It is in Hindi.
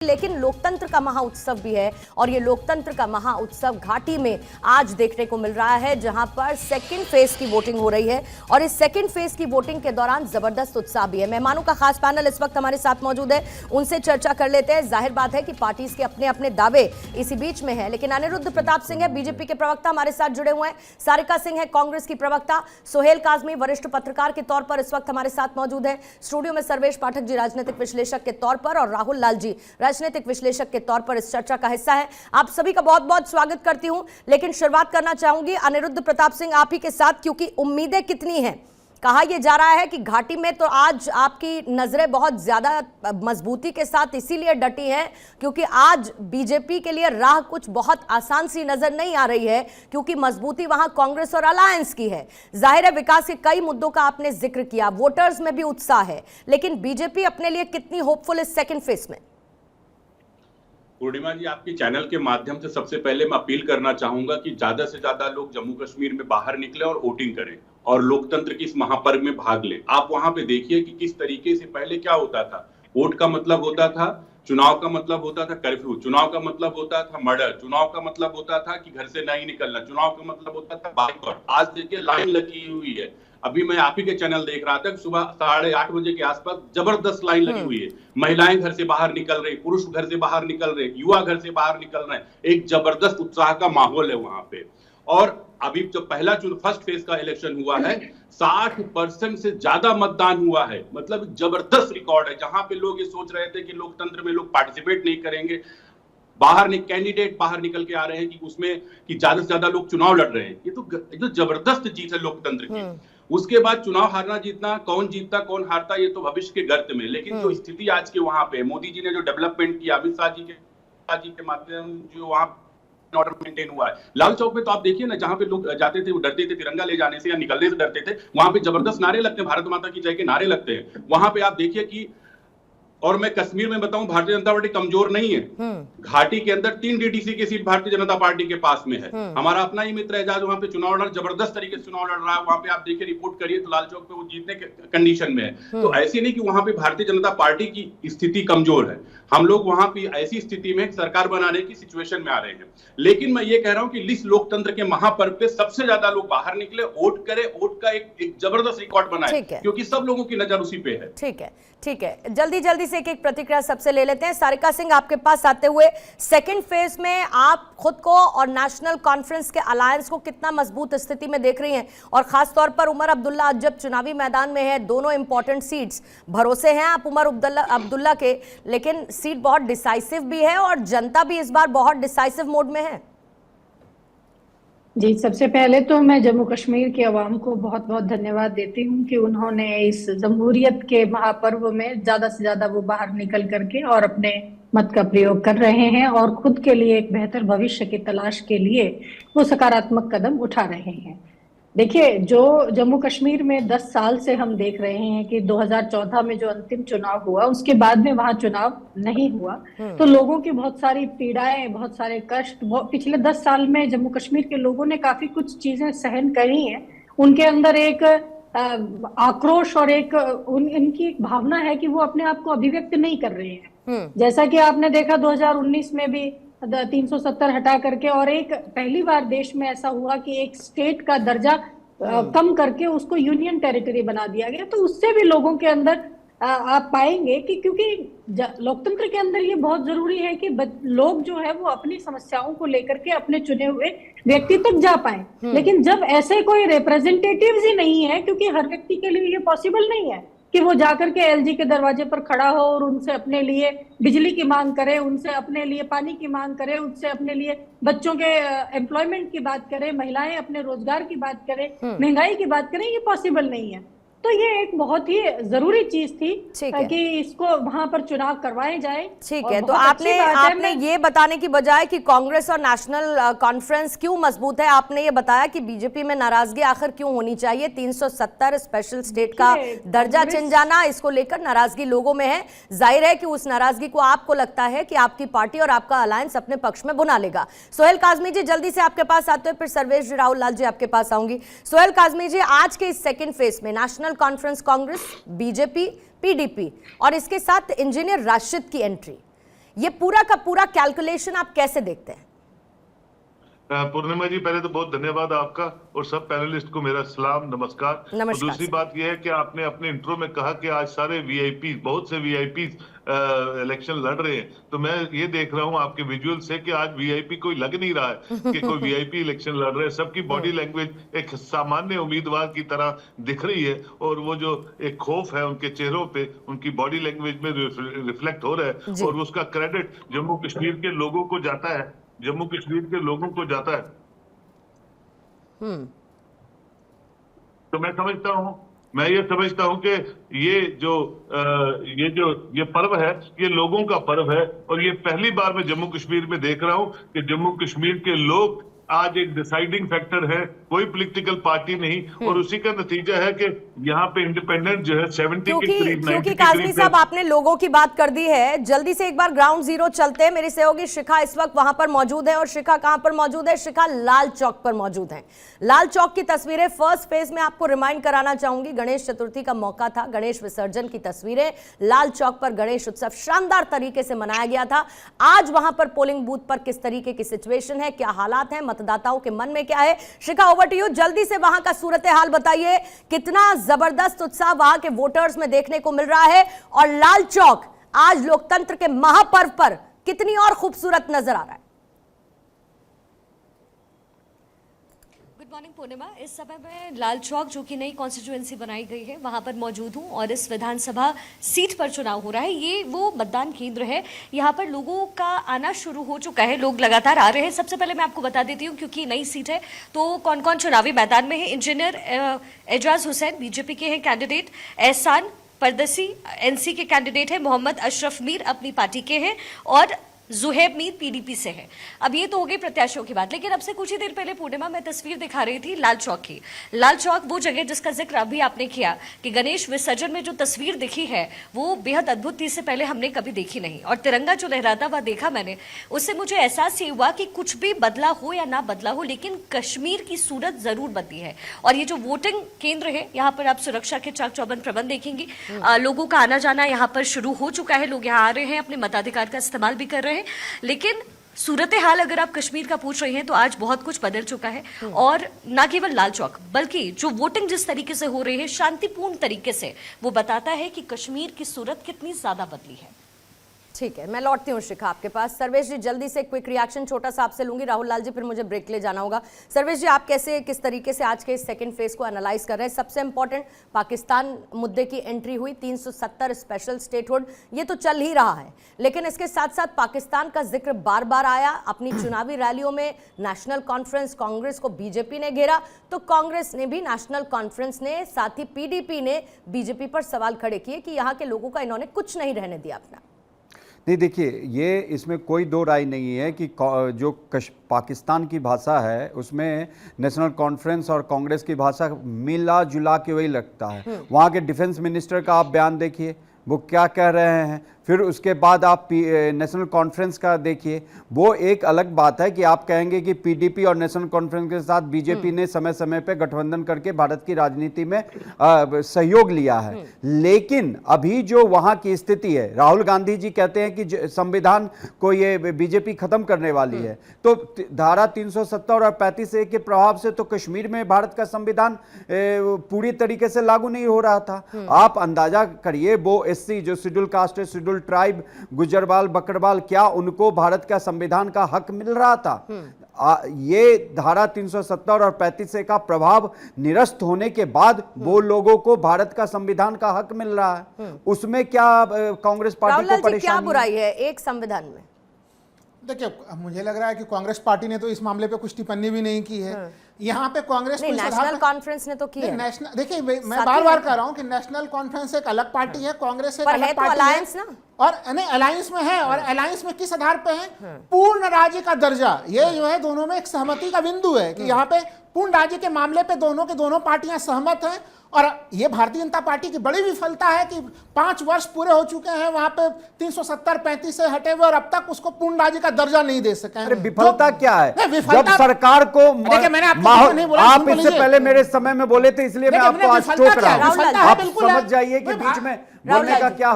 लेकिन लोकतंत्र का महाउत्सव भी है और ये लोकतंत्र का महाउत्सव घाटी में आज देखने को मिल रहा है, जहां पर सेकंड फेज की वोटिंग हो रही है और इस सेकंड फेज की वोटिंग के दौरान जबरदस्त उत्साह भी है। मेहमानों का खास पैनल इस वक्त हमारे साथ मौजूद है, उनसे चर्चा कर लेते हैं। जाहिर बात है कि पार्टीज के अपने अपने दावे इसी बीच में है, लेकिन अनिरुद्ध प्रताप सिंह है बीजेपी के प्रवक्ता, हमारे साथ जुड़े हुए हैं। सारिका सिंह है कांग्रेस की प्रवक्ता। सोहेल काजमी वरिष्ठ पत्रकार के तौर पर इस वक्त हमारे साथ मौजूद है। स्टूडियो में सर्वेश पाठक जी राजनीतिक विश्लेषक के तौर पर और राहुल लाल जी राजनीतिक विश्लेषक के तौर पर इस चर्चा का हिस्सा है। आप सभी का बहुत बहुत स्वागत करती हूं, लेकिन शुरुआत करना चाहूंगी अनिरुद्ध प्रताप सिंह आप ही के साथ, क्योंकि उम्मीदें कितनी हैं। कहा यह जा रहा है कि घाटी में तो आज आपकी नजरें बहुत ज्यादा मजबूती के साथ इसीलिए डटी हैं क्योंकि आज बीजेपी के लिए राह कुछ बहुत आसान सी नजर नहीं आ रही है, क्योंकि मजबूती वहां कांग्रेस और अलायंस की है। जाहिर है विकास के कई मुद्दों का आपने जिक्र किया, वोटर्स में भी उत्साह है, लेकिन बीजेपी अपने लिए कितनी होपफुल इस सेकेंड फेज में? पूर्णिमा जी, आपके चैनल के माध्यम से सबसे पहले मैं अपील करना चाहूंगा कि ज्यादा से ज्यादा लोग जम्मू कश्मीर में बाहर निकले और वोटिंग करें और लोकतंत्र की इस महापर्व में भाग लें। आप वहां पे देखिए कि किस तरीके से पहले क्या होता था। वोट का मतलब होता था, चुनाव का मतलब होता था कर्फ्यू, चुनाव का मतलब होता था मर्डर, चुनाव का मतलब होता था कि घर से नहीं निकलना, चुनाव का मतलब होता था बाइकआउट। आज देखिए लाइन लगी हुई है। अभी मैं आप ही के चैनल देख रहा था, सुबह 8:30 बजे के आसपास जबरदस्त लाइन लगी हुई है। महिलाएं घर से बाहर निकल रही, पुरुष घर से बाहर निकल रहे, युवा घर से बाहर निकल रहे हैं। एक जबरदस्त उत्साह का माहौल है वहां पे। और अभी जो पहला फर्स्ट फेज का इलेक्शन हुआ है, 60% से ज्यादा मतदान हुआ है। मतलब जबरदस्त रिकॉर्ड है, जहां पे लोग ये सोच रहे थे कि लोकतंत्र में लोग पार्टिसिपेट नहीं करेंगे, कैंडिडेट बाहर निकल के आ रहे हैं कि उसमें कि ज्यादा से ज्यादा लोग चुनाव लड़ रहे हैं। ये तो जबरदस्त जीत है लोकतंत्र की। उसके बाद चुनाव हारना जीतना, कौन जीतता कौन हारता ये तो भविष्य के गर्त में। लेकिन जो स्थिति आज के वहां पे मोदी जी ने जो डेवलपमेंट किया, अमित शाह जी के माध्यम जो वहां ऑर्डर मेंटेन हुआ है। लाल चौक पे तो आप देखिए ना, जहां पे लोग जाते थे वो डरते थे तिरंगा ले जाने से या निकलने से डरते थे। वहां पे जबरदस्त नारे लगते हैं, भारत माता की जय के नारे लगते हैं वहां पे। आप देखिए कि और मैं कश्मीर में बताऊं, भारतीय जनता पार्टी कमजोर नहीं है। घाटी के अंदर 3 डीडीसी की सीट भारतीय जनता पार्टी के पास में है। हमारा अपना ही मित्र एजाज वहां पे चुनाव लड़, जबरदस्त तरीके से चुनाव लड़ रहा है। वहां पे आप देखिए, रिपोर्ट करिए तो लाल चौक पे वो जीतने के कंडीशन में है। तो ऐसी नहीं कि वहां पे भारतीय जनता पार्टी की स्थिति कमजोर है। हम लोग वहां पे ऐसी स्थिति में सरकार बनाने की सिचुएशन में आ रहे हैं। लेकिन मैं ये कह रहा हूं कि इस लोकतंत्र के महापर्व पे सबसे ज्यादा लोग बाहर निकले, वोट करे, वोट का एक जबरदस्त रिकॉर्ड बनाए, क्योंकि सब लोगों की नजर उसी पे है। ठीक है, जल्दी से एक प्रतिक्रिया सबसे ले लेते हैं। सारिका सिंह, आपके पास आते हुए, सेकंड फेज में आप खुद को और नेशनल कॉन्फ्रेंस के अलायंस को कितना मजबूत स्थिति में देख रही हैं, और खास तौर पर उमर अब्दुल्ला जब चुनावी मैदान में है, दोनों इंपॉर्टेंट सीट्स, भरोसे हैं आप उमर अब्दुल्ला के, लेकिन सीट बहुत डिसाइसिव भी है और जनता भी इस बार बहुत डिसाइसिव मोड में है। जी, सबसे पहले तो मैं जम्मू कश्मीर के अवाम को बहुत बहुत धन्यवाद देती हूँ कि उन्होंने इस जमहूरियत के महापर्व में ज्यादा से ज्यादा वो बाहर निकल करके और अपने मत का प्रयोग कर रहे हैं और खुद के लिए एक बेहतर भविष्य की तलाश के लिए वो सकारात्मक कदम उठा रहे हैं। देखिए, जो जम्मू कश्मीर में 10 साल से हम देख रहे हैं कि 2014 में जो अंतिम चुनाव हुआ, उसके बाद में वहां चुनाव नहीं हुआ, तो लोगों की बहुत सारी पीड़ाएं, बहुत सारे कष्ट, पिछले 10 साल में जम्मू कश्मीर के लोगों ने काफी कुछ चीजें सहन करी हैं। उनके अंदर एक आक्रोश और इनकी एक भावना है कि वो अपने आप को अभिव्यक्त नहीं कर रहे हैं। जैसा कि आपने देखा 2019 में भी 370 हटा करके, और एक पहली बार देश में ऐसा हुआ कि एक स्टेट का दर्जा कम करके उसको यूनियन टेरिटरी बना दिया गया। तो उससे भी लोगों के अंदर आप पाएंगे कि क्योंकि लोकतंत्र के अंदर ये बहुत जरूरी है कि लोग जो है वो अपनी समस्याओं को लेकर के अपने चुने हुए व्यक्ति तक जा पाए। लेकिन जब ऐसे कोई रिप्रेजेंटेटिव्स ही नहीं है, क्योंकि हर व्यक्ति के लिए ये पॉसिबल नहीं है कि वो जाकर के एलजी के दरवाजे पर खड़ा हो और उनसे अपने लिए बिजली की मांग करे, उनसे अपने लिए पानी की मांग करे, उनसे अपने लिए बच्चों के एम्प्लॉयमेंट की बात करे, महिलाएं अपने रोजगार की बात करें, महंगाई की बात करें, ये पॉसिबल नहीं है। तो ये एक बहुत ही जरूरी चीज थी कि इसको वहां पर चुनाव करवाए जाए। ठीक है, तो आपने ये बताने की बजाय कि कांग्रेस और नेशनल कॉन्फ्रेंस क्यों मजबूत है, आपने ये बताया कि बीजेपी में नाराजगी आखिर क्यों होनी चाहिए। 370 स्पेशल स्टेट का दर्जा छिन जाना, इसको लेकर नाराजगी लोगों में है। जाहिर है कि उस नाराजगी को आपको लगता है कि आपकी पार्टी और आपका अलायंस अपने पक्ष में बुना लेगा। सोहेल काजमी जी, जल्दी से आपके पास आते हैं, फिर सर्वेश जी, राहुल लाल जी आपके पास आऊंगी। सोहेल काजमी जी, आज के इस सेकेंड फेज में national conference, Congress, BJP, PDP और इसके साथ इंजीनियर राशिद की एंट्री, ये पूरा का पूरा कैलकुलेशन आप कैसे देखते हैं? पूर्णिमा जी, पहले तो बहुत धन्यवाद आपका और सब पैनलिस्ट को मेरा सलाम, नमस्कार। और दूसरी बात यह है कि आपने अपने इंट्रो में कहा कि आज सारे वीआईपी, बहुत से वीआईपी इलेक्शन लड़ रहे हैं, तो मैं ये देख रहा हूँ आपके विजुअल से कि आज वीआईपी कोई लग नहीं रहा है कि कोई वीआईपी इलेक्शन लड़ रहे हैं। सबकी बॉडी लैंग्वेज एक सामान्य उम्मीदवार की तरह दिख रही है और वो जो एक खौफ है उनके चेहरों पे, उनकी बॉडी लैंग्वेज में रिफ्लेक्ट हो रहा है और उसका क्रेडिट जम्मू कश्मीर के लोगों को जाता है, जम्मू कश्मीर के लोगों को जाता है। तो मैं ये समझता हूं कि ये पर्व है, ये लोगों का पर्व है और ये पहली बार मैं जम्मू कश्मीर में देख रहा हूं कि जम्मू कश्मीर के लोग आज एक डिसाइडिंग फैक्टर है, कोई पॉलिटिकल पार्टी नहीं। और उसी का नतीजा है कि यहाँ पे इंडिपेंडेंट जो है 70 के करीब, 90 क्योंकि काजमी साहब आपने लोगों की बात कर दी है, जल्दी से एक बार ग्राउंड जीरो चलते हैं। मेरी सहयोगी शिखा इस वक्त वहां पर मौजूद है और शिखा कहां पर मौजूद है? शिखा लाल चौक पर मौजूद है। लाल चौक की तस्वीरें फर्स्ट फेज में आपको रिमाइंड कराना चाहूंगी, गणेश चतुर्थी का मौका था, गणेश विसर्जन की तस्वीरें, लाल चौक पर गणेश उत्सव शानदार तरीके से मनाया गया था। आज वहां पर पोलिंग बूथ पर किस तरीके की सिचुएशन है, क्या हालात है, मतदाताओं के मन में क्या है? शिखा, ओवर टू यू। जल्दी से वहां का सूरत हाल बताइए, कितना जबरदस्त उत्साह वहां के वोटर्स में देखने को मिल रहा है और लाल चौक आज लोकतंत्र के महापर्व पर कितनी और खूबसूरत नजर आ रहा है? गुड मॉर्निंग पूर्णिमा। इस समय मैं लाल चौक, जो कि नई कॉन्स्टिट्यूएंसी बनाई गई है, वहां पर मौजूद हूं और इस विधानसभा सीट पर चुनाव हो रहा है। ये वो मतदान केंद्र है, यहाँ पर लोगों का आना शुरू हो चुका है, लोग लगातार आ रहे हैं। सबसे पहले मैं आपको बता देती हूँ, क्योंकि नई सीट है तो कौन कौन चुनावी मैदान में है। इंजीनियर एजाज हुसैन बीजेपी के हैं कैंडिडेट, एहसान परदसी एनसी के कैंडिडेट है, मोहम्मद अशरफ मीर अपनी पार्टी के हैं और जुहैब मीर पीडीपी से है। अब ये तो हो गई प्रत्याशियों की बात, लेकिन अब से कुछ ही देर पहले पूर्णिमा में तस्वीर दिखा रही थी लाल चौक की। लाल चौक वो जगह जिसका जिक्र अभी आपने किया कि गणेश विसर्जन में जो तस्वीर दिखी है वो बेहद अद्भुत थी, इससे पहले हमने कभी देखी नहीं। और तिरंगा जो लहराता हुआ देखा मैंने, उससे मुझे एहसास ये हुआ कि कुछ भी बदला हो या ना बदला हो, लेकिन कश्मीर की सूरत जरूर बदली है। और ये जो वोटिंग केंद्र है, यहाँ पर आप सुरक्षा के चाक चौबंद प्रबंध देखेंगे, लोगों का आना जाना यहाँ पर शुरू हो चुका है, लोग यहाँ आ रहे हैं, अपने मताधिकार का इस्तेमाल भी कर रहे हैं। लेकिन सूरत हाल अगर आप कश्मीर का पूछ रहे हैं तो आज बहुत कुछ बदल चुका है। और ना केवल लाल चौक, बल्कि जो वोटिंग जिस तरीके से हो रही है शांतिपूर्ण तरीके से, वो बताता है कि कश्मीर की सूरत कितनी ज्यादा बदली है। ठीक है, मैं लौटती हूँ शिखा आपके पास। सर्वेश जी, जल्दी से क्विक रिएक्शन छोटा सा आपसे लूंगी। राहुल लाल जी, फिर मुझे ब्रेक ले जाना होगा। सर्वेश जी, आप किस तरीके से आज के सेकंड फेज को एनालाइज कर रहे हैं? सबसे इंपॉर्टेंट, पाकिस्तान मुद्दे की एंट्री हुई, 370 स्पेशल स्टेटहुड, ये तो चल ही रहा है, लेकिन इसके साथ साथ पाकिस्तान का जिक्र बार बार आया। अपनी चुनावी रैलियों में नेशनल कॉन्फ्रेंस, कांग्रेस को बीजेपी ने घेरा, तो कांग्रेस ने भी, नेशनल कॉन्फ्रेंस ने, साथ ही पीडीपी ने बीजेपी पर सवाल खड़े किए कि यहाँ के लोगों का इन्होंने कुछ नहीं रहने दिया अपना। नहीं, देखिए, ये इसमें कोई दो राय नहीं है कि जो पाकिस्तान की भाषा है उसमें नेशनल कॉन्फ्रेंस और कांग्रेस की भाषा मिला जुला के वही लगता है। वहाँ के डिफेंस मिनिस्टर का आप बयान देखिए, वो क्या कह रहे हैं, फिर उसके बाद आप नेशनल कॉन्फ्रेंस का देखिए, वो एक अलग बात है कि आप कहेंगे कि पीडीपी और नेशनल कॉन्फ्रेंस के साथ बीजेपी ने समय समय पे गठबंधन करके भारत की राजनीति में सहयोग लिया है। लेकिन अभी जो वहाँ की स्थिति है, राहुल गांधी जी कहते हैं कि संविधान को ये बीजेपी खत्म करने वाली है, तो धारा 370 और 35A के प्रभाव से तो कश्मीर में भारत का संविधान पूरी तरीके से लागू नहीं हो रहा था। आप अंदाजा करिए, वो एससी जो शेड्यूल कास्ट है, शेड्यूल ट्राइब, गुजरवाल, बकरवाल, क्या उनको भारत का संविधान का हक मिल रहा था? ये धारा 370 और 35A का प्रभाव निरस्त होने के बाद वो लोगों को भारत का संविधान का हक मिल रहा है। उसमें क्या कांग्रेस पार्टी को परेशानी? क्या बुराई है एक संविधान में? देखिए, मुझे लग रहा है कि कांग्रेस पार्टी ने तो इस मामले पे कुछ टिप्पणी भी नहीं की है। यहाँ पे कांग्रेस नहीं, नेशनल कॉन्फ्रेंस ने तो की है। नेशनल, देखिए, मैं बार बार कह रहा हूँ कि नेशनल कॉन्फ्रेंस एक अलग पार्टी है, कांग्रेस एक अलग पार्टी है। और नहीं, अलायंस में है, और अलायंस में किस आधार पे है? पूर्ण राज्य का दर्जा। ये जो है दोनों में एक सहमति का बिंदु है कि यहाँ पे पूर्ण राज्य के मामले पे दोनों के दोनों पार्टियां सहमत हैं। और ये भारतीय जनता पार्टी की बड़ी विफलता है कि 5 वर्ष पूरे हो चुके हैं, वहां पे 370-35 से हटे हुए और अब तक उसको पूर्ण राज्य का दर्जा नहीं दे सके। अरे विफलता क्या है? विफलता, जब सरकार को मैंने आप इससे पहले मेरे समय में बोले थे, इसलिए मैं आपको आज टोक रहा हूं। आप समझ जाइए कि बीच में बोलने का क्या